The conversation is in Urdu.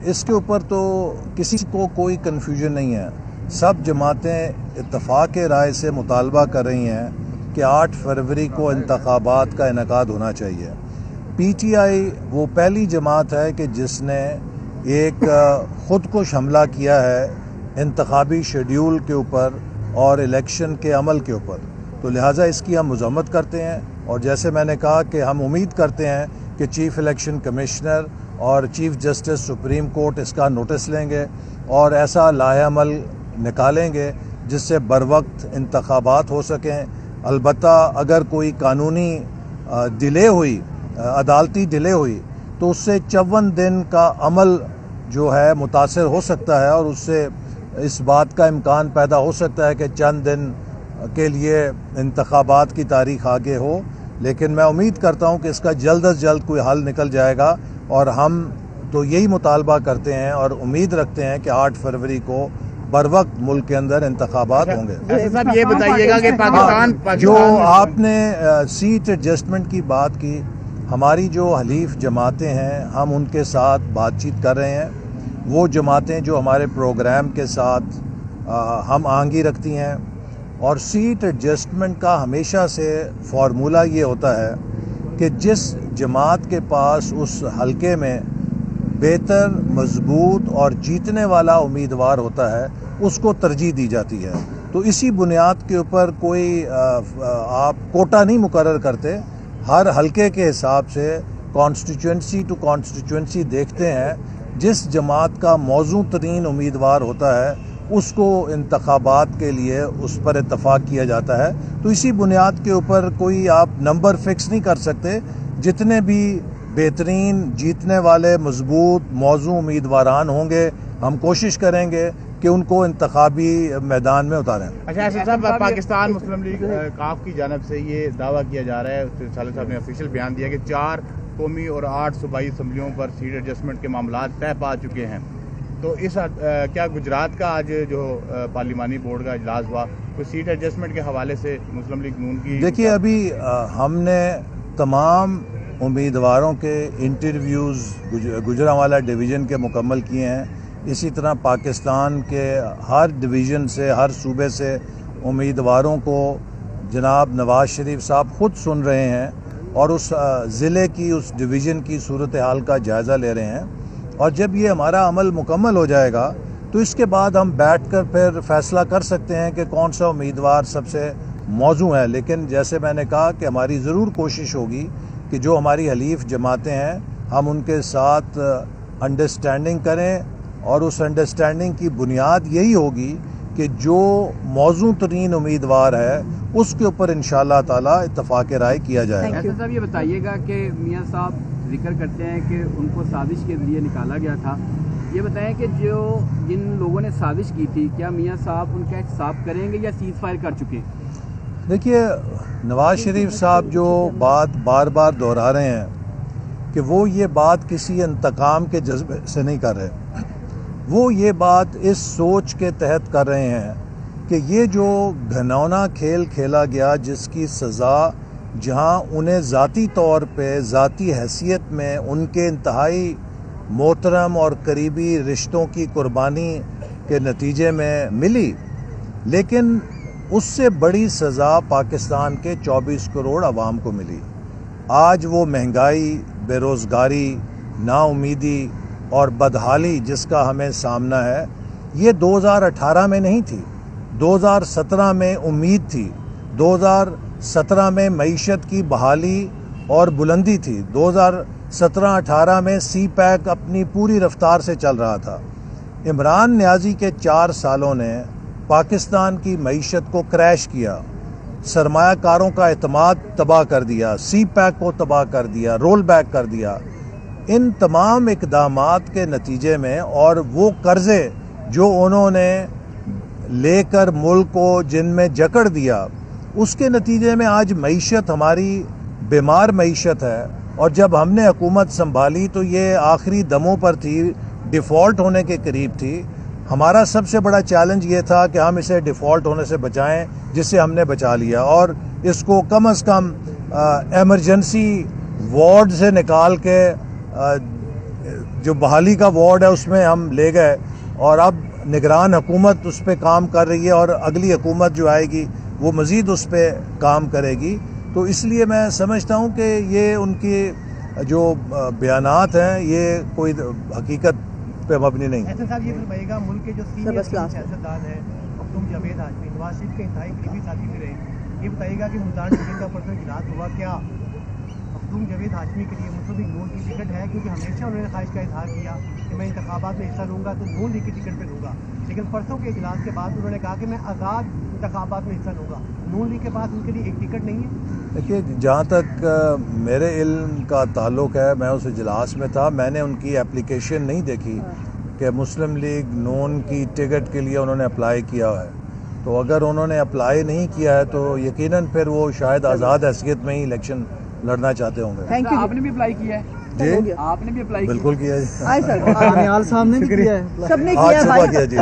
اس کے اوپر تو کسی کو کوئی کنفیوژن نہیں ہے. سب جماعتیں اتفاق رائے سے مطالبہ کر رہی ہیں کہ 8 فروری کو انتخابات کا انعقاد ہونا چاہیے. پی ٹی آئی وہ پہلی جماعت ہے کہ جس نے ایک خودکش حملہ کیا ہے انتخابی شیڈیول کے اوپر اور الیکشن کے عمل کے اوپر. تو لہٰذا اس کی ہم مذمت کرتے ہیں، اور جیسے میں نے کہا کہ ہم امید کرتے ہیں کہ چیف الیکشن کمشنر اور چیف جسٹس سپریم کورٹ اس کا نوٹس لیں گے اور ایسا لائحہ عمل نکالیں گے جس سے بروقت انتخابات ہو سکیں. البتہ اگر کوئی قانونی ڈیلے ہوئی، عدالتی ڈیلے ہوئی، تو اس سے 54 دن کا عمل جو ہے متاثر ہو سکتا ہے، اور اس سے اس بات کا امکان پیدا ہو سکتا ہے کہ چند دن کے لیے انتخابات کی تاریخ آگے ہو. لیکن میں امید کرتا ہوں کہ اس کا جلد از جلد کوئی حل نکل جائے گا، اور ہم تو یہی مطالبہ کرتے ہیں اور امید رکھتے ہیں کہ 8 فروری کو بروقت ملک کے اندر انتخابات ہوں گے. صاحب یہ بتائیے گا کہ پاکستان جو آپ نے سیٹ ایڈجسٹمنٹ کی بات کی، ہماری جو حلیف جماعتیں ہیں ہم ان کے ساتھ بات چیت کر رہے ہیں. وہ جماعتیں جو ہمارے پروگرام کے ساتھ ہم آہنگی رکھتی ہیں، اور سیٹ ایڈجسٹمنٹ کا ہمیشہ سے فارمولہ یہ ہوتا ہے کہ جس جماعت کے پاس اس حلقے میں بہتر، مضبوط اور جیتنے والا امیدوار ہوتا ہے اس کو ترجیح دی جاتی ہے. تو اسی بنیاد کے اوپر کوئی آپ کوٹا نہیں مقرر کرتے. ہر حلقے کے حساب سے کانسٹیچوئنسی ٹو کانسٹیچوئنسی دیکھتے ہیں. جس جماعت کا موزوں ترین امیدوار ہوتا ہے اس کو انتخابات کے لیے اس پر اتفاق کیا جاتا ہے. تو اسی بنیاد کے اوپر کوئی آپ نمبر فکس نہیں کر سکتے. جتنے بھی بہترین، جیتنے والے، مضبوط، موزوں امیدواران ہوں گے، ہم کوشش کریں گے کہ ان کو انتخابی میدان میں اتاریں. اچھا صاحب، پاکستان مسلم لیگ کاف کی جانب سے یہ دعویٰ کیا جا رہا ہے، صالح صاحب نے آفیشیل بیان دیا کہ 4 قومی اور 8 صوبائی اسمبلیوں پر سیٹ ایڈجسٹمنٹ کے معاملات طے پا چکے ہیں. تو اس کیا گجرات کا آج جو پارلیمانی بورڈ کا اجلاس ہوا، کوئی سیٹ ایڈجسٹمنٹ کے حوالے سے مسلم لیگ نون کی؟ دیکھیے، ابھی ہم نے تمام امیدواروں کے انٹرویوز گوجرانوالہ ڈویژن کے مکمل کیے ہیں. اسی طرح پاکستان کے ہر ڈویژن سے، ہر صوبے سے امیدواروں کو جناب نواز شریف صاحب خود سن رہے ہیں اور اس ضلع کی، اس ڈویژن کی صورتحال کا جائزہ لے رہے ہیں. اور جب یہ ہمارا عمل مکمل ہو جائے گا تو اس کے بعد ہم بیٹھ کر پھر فیصلہ کر سکتے ہیں کہ کون سا امیدوار سب سے موزوں ہے. لیکن جیسے میں نے کہا کہ ہماری ضرور کوشش ہوگی کہ جو ہماری حلیف جماعتیں ہیں ہم ان کے ساتھ انڈرسٹینڈنگ کریں، اور اس انڈرسٹینڈنگ کی بنیاد یہی ہوگی کہ جو موزوں ترین امیدوار ہے اس کے اوپر انشاءاللہ تعالی اتفاق رائے کیا جائے گا. صاحب یہ بتائیے گا کہ میاں صاحب ذکر کرتے ہیں کہ ان کو سازش کے ذریعے نکالا گیا تھا. یہ بتائیں کہ جن لوگوں نے سازش کی تھی، کیا میاں صاحب ان کا احتساب کریں گے یا سیز فائر کر چکے؟ دیکھیے، نواز شریف صاحب جو بات بار بار دہرا رہے ہیں کہ وہ یہ بات کسی انتقام کے جذبے سے نہیں کر رہے، وہ یہ بات اس سوچ کے تحت کر رہے ہیں کہ یہ جو گھنونا کھیل کھیلا گیا، جس کی سزا جہاں انہیں ذاتی طور پہ، ذاتی حیثیت میں ان کے انتہائی محترم اور قریبی رشتوں کی قربانی کے نتیجے میں ملی، لیکن اس سے بڑی سزا پاکستان کے 24 کروڑ عوام کو ملی. آج وہ مہنگائی، بے روزگاری، نا امیدی اور بدحالی جس کا ہمیں سامنا ہے، یہ 2018 میں نہیں تھی. 2017 میں امید تھی، 2017 میں معیشت کی بحالی اور بلندی تھی، 2017-18 میں سی پیک اپنی پوری رفتار سے چل رہا تھا. عمران نیازی کے 4 سالوں نے پاکستان کی معیشت کو کریش کیا، سرمایہ کاروں کا اعتماد تباہ کر دیا، سی پیک کو تباہ کر دیا، رول بیک کر دیا. ان تمام اقدامات کے نتیجے میں اور وہ قرضے جو انہوں نے لے کر ملک کو جن میں جکڑ دیا، اس کے نتیجے میں آج معیشت ہماری بیمار معیشت ہے. اور جب ہم نے حکومت سنبھالی تو یہ آخری دموں پر تھی، ڈیفالٹ ہونے کے قریب تھی. ہمارا سب سے بڑا چیلنج یہ تھا کہ ہم اسے ڈیفالٹ ہونے سے بچائیں، جس سے ہم نے بچا لیا، اور اس کو کم از کم ایمرجنسی وارڈ سے نکال کے جو بحالی کا وارڈ ہے اس میں ہم لے گئے اور اب نگران حکومت اس پہ کام کر رہی ہے اور اگلی حکومت جو آئے گی وہ مزید اس پہ کام کرے گی. تو اس لیے میں سمجھتا ہوں کہ یہ ان کی جو بیانات ہیں یہ کوئی حقیقت پہ مبنی نہیں. احسن صاحب یہ فرمائیے گا ملک کے جو سینئر سیاستدان ہیں مخدوم جاوید ہاشمی نواز شریف کے انتہائی قریبی ساتھی بھی رہے, یہ بتائیے گا کہ ملتان ڈویژن کا پرسنل اجلاس ہوا, کیا مخدوم جاوید ہاشمی کے لیے مسلم لیگ نون کی ٹکٹ ہے؟ کیونکہ ہمیشہ انہوں نے خواہش کا اظہار کیا کہ میں انتخابات میں حصہ لوں گا تو نون لیگ کی ٹکٹ پہ لوں گا, لیکن پرسوں کے اجلاس کے بعد انہوں نے کہا کہ میں آزاد انتخابات میں حصہ لوں گا. نون لیگ کے پاس ان کے لیے ایک ٹکٹ نہیں ہے. دیکھیے جہاں تک میرے علم کا تعلق ہے میں اس اجلاس میں تھا, میں نے ان کی اپلیکیشن نہیں دیکھی کہ مسلم لیگ نون کی ٹکٹ کے لیے انہوں نے اپلائی کیا ہے. تو اگر انہوں نے اپلائی نہیں کیا ہے تو یقیناً پھر وہ شاید آزاد حیثیت میں ہی الیکشن لڑنا چاہتے ہوں گے. آپ نے بھی اپلائی کیا ہے؟ جی آپ نے بھی اپلائی بالکل کیا جی. صاحب نے بھی کیا ہے, سب نے آج صبح کیا جی.